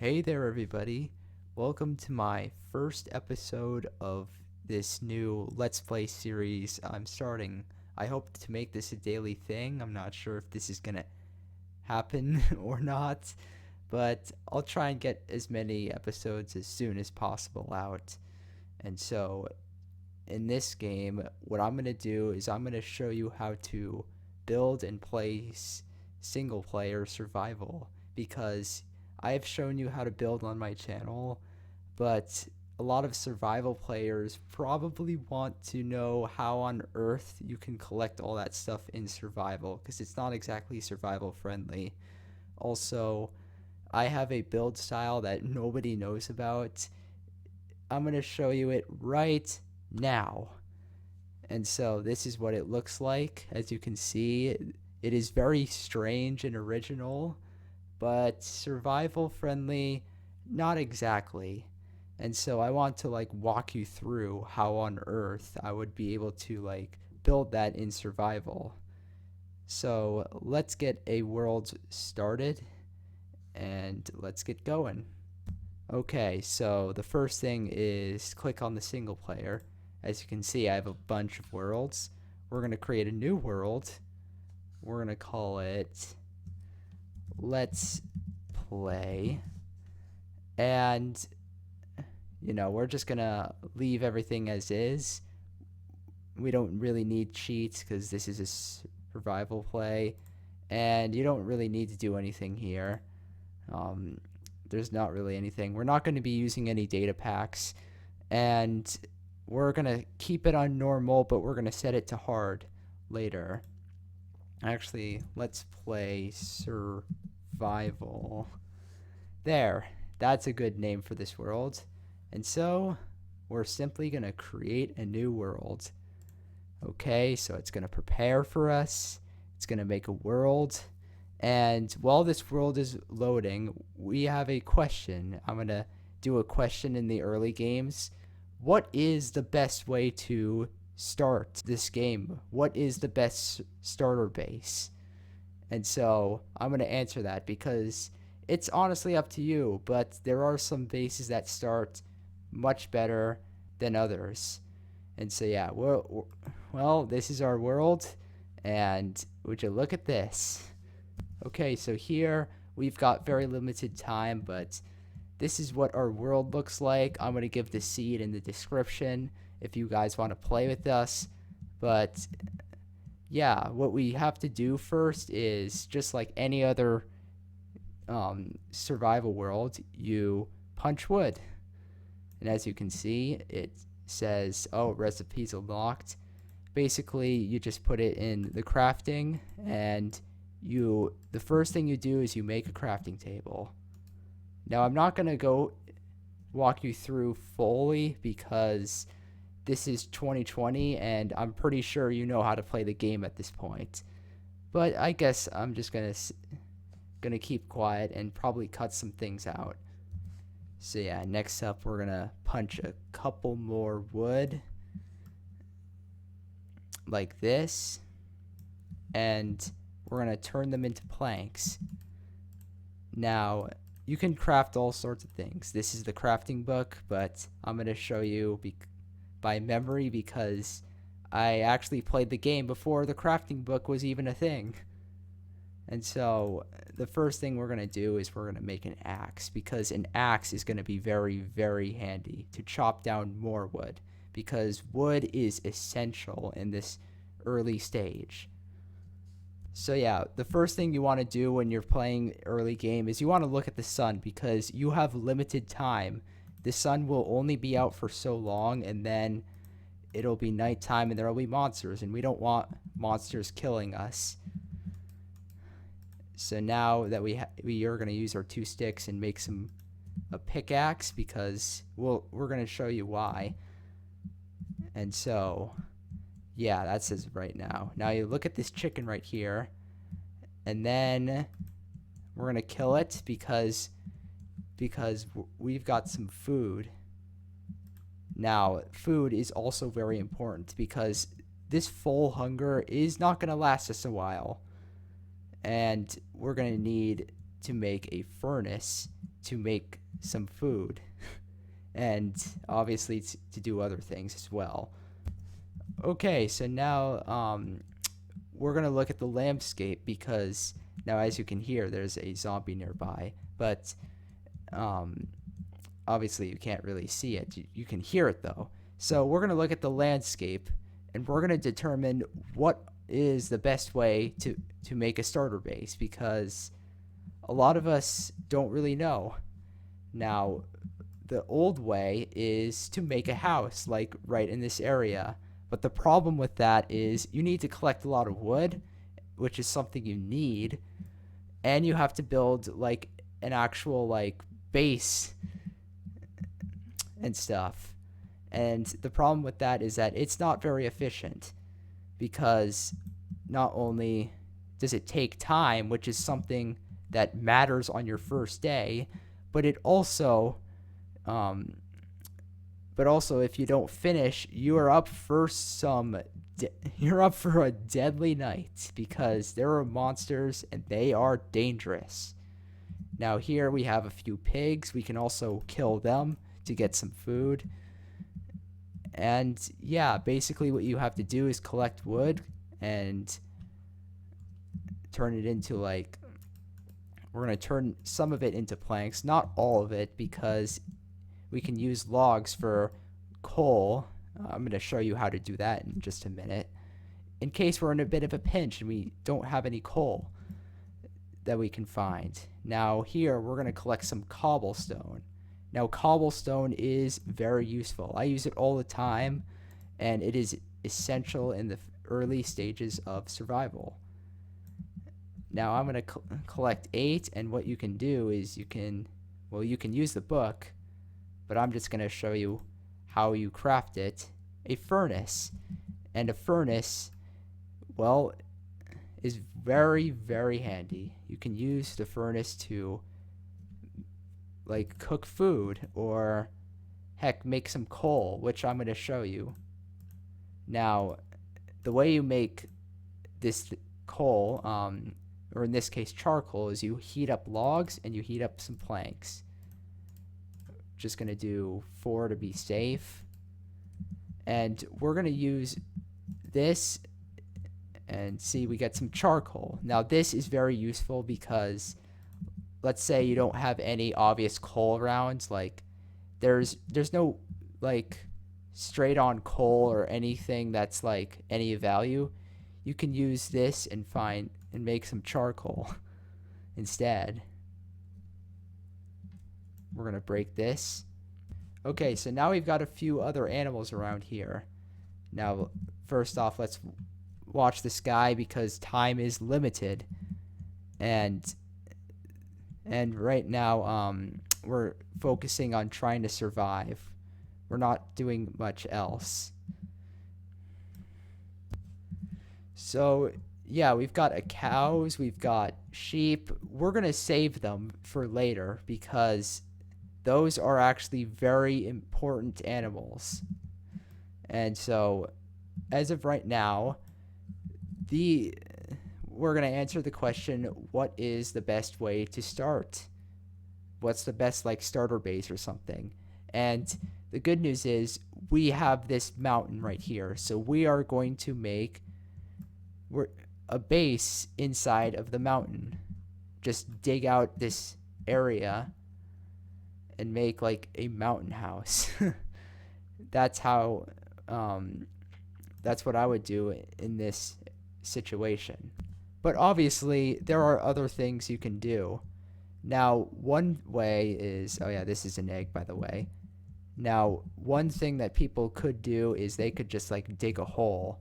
Hey there, everybody. Welcome to my first episode of this new Let's Play series I'm starting. I hope to make this a daily thing. I'm not sure if this is going to happen or not, but I'll try and get as many episodes as soon as possible out. And so, in this game, what I'm going to do is I'm going to show you how to build and play single player survival because I have shown you how to build on my channel, but a lot of survival players probably want to know how on earth you can collect all that stuff in survival because it's not exactly survival friendly. Also, I have a build style that nobody knows about. I'm going to show you it right now. And so this is what it looks like. As you can see, it is very strange and original, but survival friendly, not exactly. And so I want to walk you through how on earth I would be able to build that in survival. So let's get a world started and let's get going. Okay, so the first thing is click on the single player. As you can see, I have a bunch of worlds. We're going to create a new world. We're going to call it Let's Play. And, we're just going to leave everything as is. We don't really need cheats because this is a survival play. And you don't really need to do anything here. There's not really anything. We're not going to be using any data packs. And we're going to keep it on normal, but we're going to set it to hard later. Actually, let's play survival. There. That's a good name for this world. And so we're simply going to create a new world. Okay, so it's going to prepare for us. It's going to make a world. And while this world is loading, we have a question. I'm going to do a question in the early games. What is the best way to start this game? What is the best starter base? And so I'm going to answer that because it's honestly up to you, but there are some bases that start much better than others. And so, yeah, well, this is our world, and would you look at this? Okay, so here we've got very limited time, but this is what our world looks like. I'm going to give the seed in the description if you guys want to play with us. But yeah, what we have to do first is just like any other survival world, you punch wood. And as you can see, it says, oh, recipes unlocked. Basically, you just put it in the crafting, and the first thing you do is you make a crafting table. Now, I'm not going to go walk you through fully because this is 2020 and I'm pretty sure you know how to play the game at this point. But I guess I'm just going to keep quiet and probably cut some things out. So yeah, next up we're going to punch a couple more wood like this, and we're going to turn them into planks. Now, you can craft all sorts of things. This is the crafting book, but I'm going to show you by memory because I actually played the game before the crafting book was even a thing. And so the first thing we're going to do is we're going to make an axe, because an axe is going to be very, very handy to chop down more wood, because wood is essential in this early stage. So yeah, the first thing you want to do when you're playing early game is you want to look at the sun, because you have limited time. The sun will only be out for so long, and then it'll be nighttime and there will be monsters, and we don't want monsters killing us. So now that we are going to use our 2 sticks and make a pickaxe, because we're going to show you why. And so yeah, that says right now. Now you look at this chicken right here, and then we're going to kill it because we've got some food. Now, food is also very important because this full hunger is not going to last us a while. And we're going to need to make a furnace to make some food and obviously to do other things as well. Okay, so now we're going to look at the landscape because now, as you can hear, there's a zombie nearby, but um, obviously you can't really see it. You can hear it though. So we're going to look at the landscape and we're going to determine what is the best way to make a starter base because a lot of us don't really know. Now, the old way is to make a house like right in this area. But the problem with that is you need to collect a lot of wood, which is something you need, and you have to build like an actual like base and stuff. And the problem with that is that it's not very efficient because not only does it take time, which is something that matters on your first day, but it also if you don't finish, you are up for you're up for a deadly night because there are monsters and they are dangerous. Now here we have a few pigs. We can also kill them to get some food. And yeah, basically what you have to do is collect wood and turn it into like, we're going to turn some of it into planks, not all of it, because we can use logs for coal. I'm going to show you how to do that in just a minute. In case we're in a bit of a pinch and we don't have any coal that we can find. Now here we're going to collect some cobblestone. Now cobblestone is very useful. I use it all the time and it is essential in the early stages of survival. Now I'm going to collect 8, and what you can do is you can use the book, but I'm just going to show you how you craft it. A furnace. And a furnace, well, is very, very handy. You can use the furnace to like cook food or heck make some coal, which I'm going to show you. Now, the way you make this coal, or in this case charcoal, is you heat up logs and you heat up some planks. Just going to do 4 to be safe. And we're going to use this and see, we get some charcoal. Now this is very useful because let's say you don't have any obvious coal around, like there's no like straight on coal or anything that's like any value. You can use this and make some charcoal instead. We're going to break this. Okay, so now we've got a few other animals around here. Now, first off, let's watch the sky because time is limited. And right now, we're focusing on trying to survive. We're not doing much else. So, yeah, we've got cows, we've got sheep. We're going to save them for later because those are actually very important animals. And so, as of right now, we're going to answer the question, what is the best way to start? What's the best like starter base or something? And the good news is we have this mountain right here. So we are going to make a base inside of the mountain. Just dig out this area and make like a mountain house. That's how that's what I would do in this situation. But obviously there are other things you can do. Now one way is, oh yeah, this is an egg by the way. Now one thing that people could do is they could just like dig a hole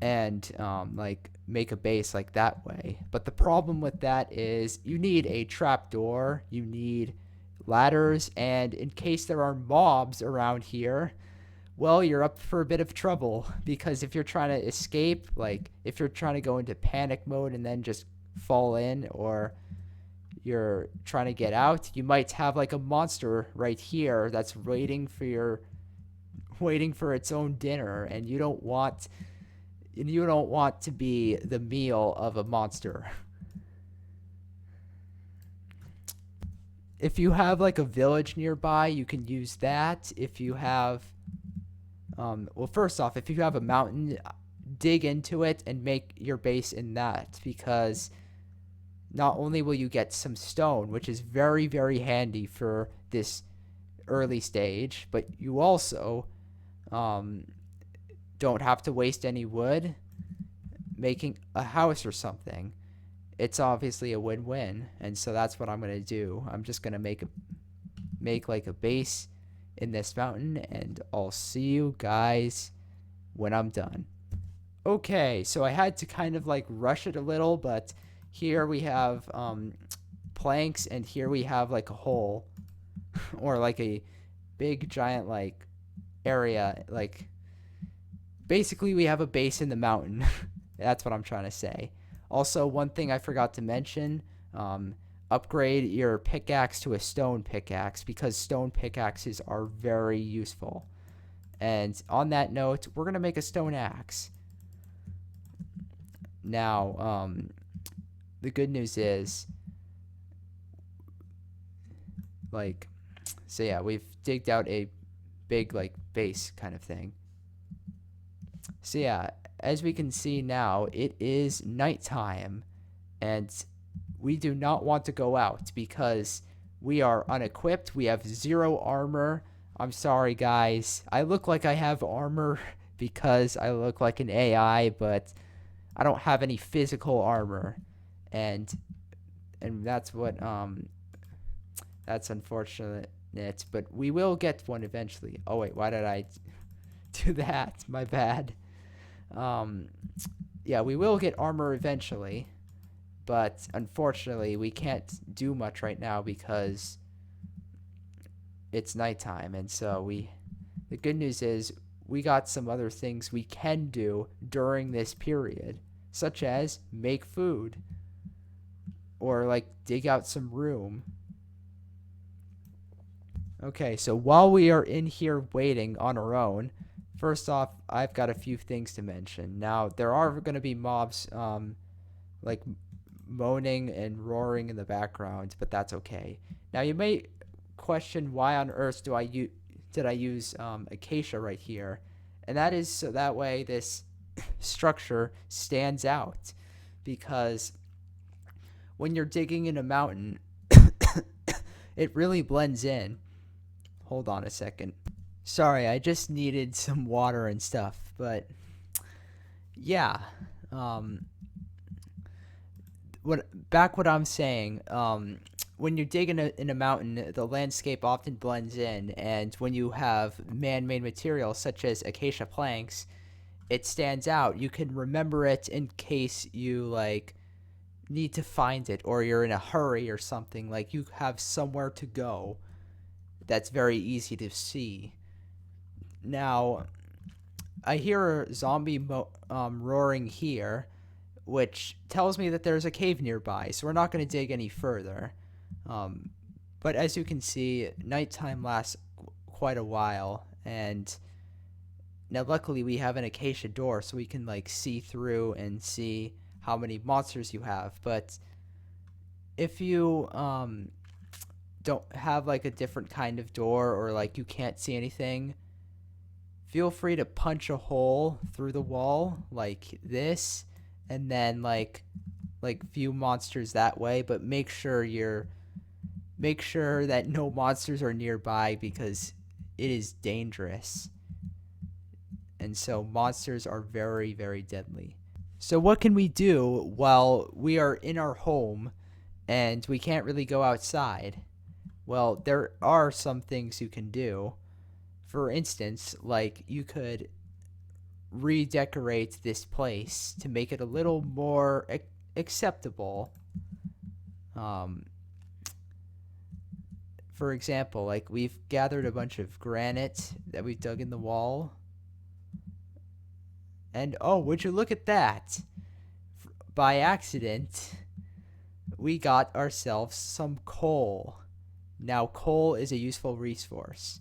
and like make a base like that way. But the problem with that is you need a trapdoor, you need ladders, and in case there are mobs around here, well, you're up for a bit of trouble because if you're trying to escape, like if you're trying to go into panic mode and then just fall in, or you're trying to get out, you might have like a monster right here that's waiting for its own dinner, and you don't want to be the meal of a monster. if you have like a village nearby, you can use that. If you have, well, first off, if you have a mountain, dig into it and make your base in that, because not only will you get some stone, which is very, very handy for this early stage, but you also um, don't have to waste any wood making a house or something. It's obviously a win-win, and so that's what I'm gonna do. I'm just gonna make like a base in this mountain, and I'll see you guys when I'm done. Okay, so I had to kind of like rush it a little, but here we have planks, and here we have like a hole or like a big giant like area. Like basically we have a base in the mountain. That's what I'm trying to say. Also, one thing I forgot to mention, upgrade your pickaxe to a stone pickaxe, because stone pickaxes are very useful. And on that note, we're going to make a stone axe. Now, the good news is, like, so yeah, we've digged out a big, like, base kind of thing. So yeah, as we can see now, it is nighttime, and we do not want to go out because we are unequipped. We have 0 armor. I'm sorry, guys. I look like I have armor because I look like an AI, but I don't have any physical armor, and that's what that's unfortunate. But we will get one eventually. Oh wait, why did I do that? My bad. Yeah, we will get armor eventually, but unfortunately we can't do much right now because it's nighttime. And so the good news is we got some other things we can do during this period, such as make food or like dig out some room. Okay, so while we are in here waiting on our own, first off, I've got a few things to mention. Now, there are going to be mobs like moaning and roaring in the background, but that's okay. Now, you may question why on earth did I use acacia right here, and that is so that way this structure stands out, because when you're digging in a mountain, it really blends in. Hold on a second. Sorry, I just needed some water and stuff, but yeah. What I'm saying, when you dig in a mountain, the landscape often blends in, and when you have man-made materials such as acacia planks, it stands out. You can remember it in case you like need to find it, or you're in a hurry or something. Like you have somewhere to go that's very easy to see. Now, I hear a zombie roaring here, which tells me that there's a cave nearby, so we're not going to dig any further. But as you can see, nighttime lasts quite a while, and now luckily we have an acacia door, so we can like see through and see how many monsters you have. But if you don't have like a different kind of door, or like you can't see anything, feel free to punch a hole through the wall like this, and then like view monsters that way. But make sure that no monsters are nearby, because it is dangerous, and so monsters are very, very deadly. So what can we do while we are in our home and we can't really go outside? Well, there are some things you can do. For instance, like you could redecorate this place to make it a little more acceptable. For example, like we've gathered a bunch of granite that we dug in the wall. And oh, would you look at that? By accident, we got ourselves some coal. Now, coal is a useful resource.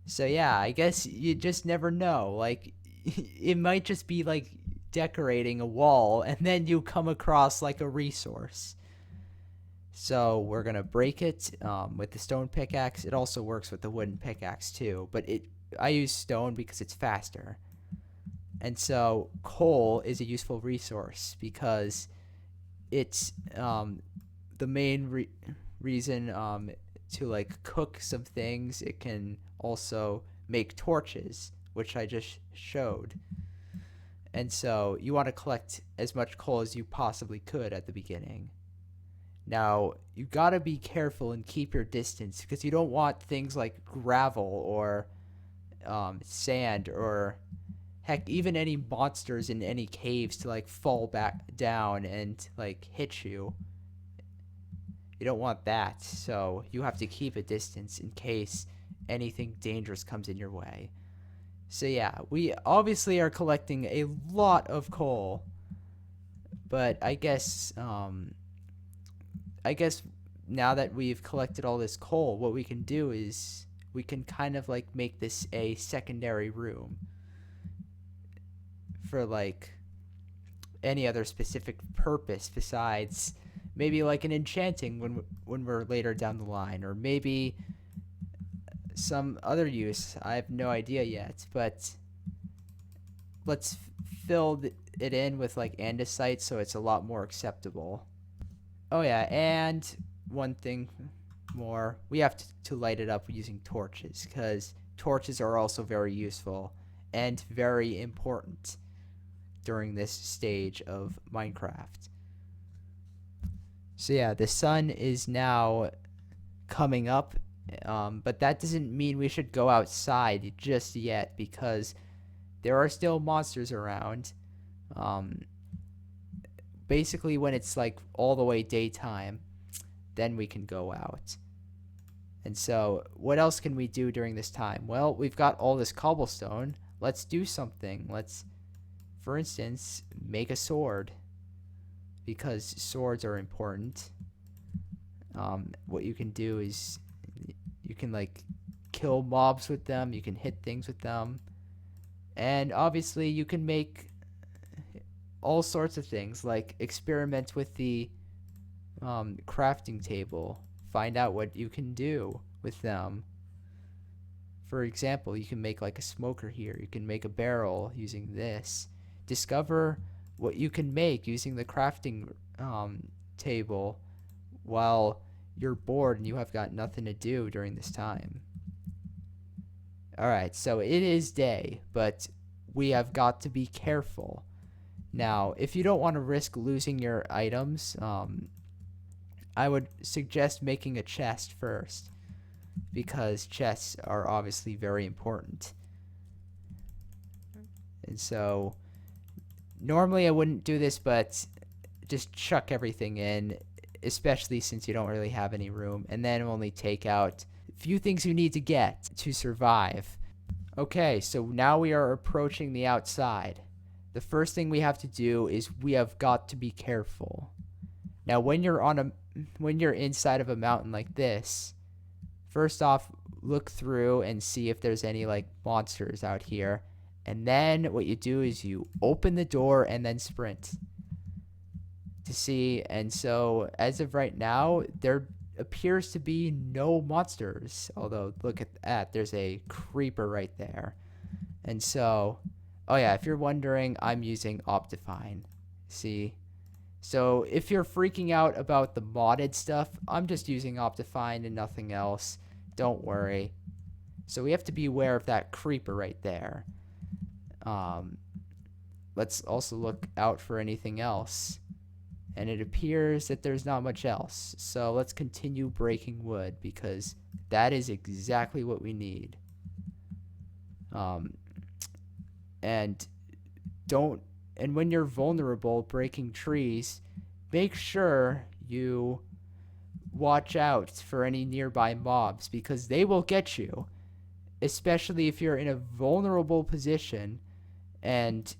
So yeah, I guess you just never know. Like, it might just be like decorating a wall, and then you come across like a resource. So we're gonna break it with the stone pickaxe. It also works with the wooden pickaxe too, but I use stone because it's faster. And so coal is a useful resource because it's the main reason to like cook some things. It can also make torches, which I just showed. And so you want to collect as much coal as you possibly could at the beginning. Now, you got to be careful and keep your distance because you don't want things like gravel or sand or heck, even any monsters in any caves to like fall back down and like hit you. You don't want that. So you have to keep a distance in case anything dangerous comes in your way. So yeah, we obviously are collecting a lot of coal, but I guess now that we've collected all this coal, what we can do is we can kind of like make this a secondary room for like any other specific purpose besides maybe like an enchanting when we're later down the line, or maybe some other use. I have no idea yet, but let's fill it in with like andesite so it's a lot more acceptable. Oh yeah, and one thing more, we have to light it up using torches because torches are also very useful and very important during this stage of Minecraft. So yeah, the sun is now coming up, but that doesn't mean we should go outside just yet because there are still monsters around. Um, Basically, when it's like all the way daytime, then we can go out. And so, what else can we do during this time? Well, we've got all this cobblestone. Let's do something. Let's, for instance, make a sword because swords are important. What you can do is you can like kill mobs with them, you can hit things with them, and obviously you can make all sorts of things like experiment with the crafting table, find out what you can do with them. For example, you can make like a smoker here, you can make a barrel using this. Discover what you can make using the crafting table while you're bored and you have got nothing to do during this time. Alright, so it is day, but we have got to be careful. Now, if you don't want to risk losing your items, I would suggest making a chest first, because chests are obviously very important. And so, normally I wouldn't do this, but just chuck everything in, especially since you don't really have any room, and then only take out a few things you need to get to survive. Okay, so now we are approaching the outside. The first thing we have to do is we have got to be careful. Now, when you're inside of a mountain like this, first off, look through and see if there's any like monsters out here. And then what you do is you open the door and then sprint to see. And so as of right now, there appears to be no monsters. Although look at that, there's a creeper right there. And so, oh yeah, if you're wondering, I'm using Optifine. See? So if you're freaking out about the modded stuff, I'm just using Optifine and nothing else. Don't worry. So we have to be aware of that creeper right there. Let's also look out for anything else. And it appears that there's not much else. So let's continue breaking wood because that is exactly what we need. And when you're vulnerable breaking trees, make sure you watch out for any nearby mobs because they will get you, especially if you're in a vulnerable position and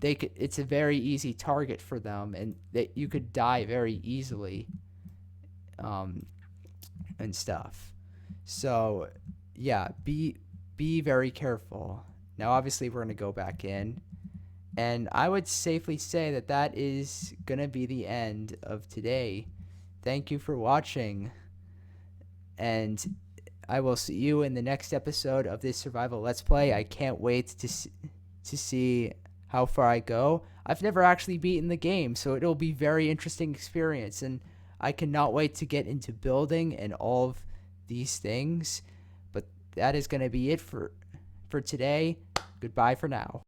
it's a very easy target for them and that you could die very easily and stuff. So yeah, be very careful. Now obviously we're going to go back in, and I would safely say that is going to be the end of today thank you for watching, and I will see you in the next episode of this survival let's play. I can't wait to see how far I go. I've never actually beaten the game, so it'll be very interesting experience, and I cannot wait to get into building and all of these things. But that is going to be it for today. Goodbye for now.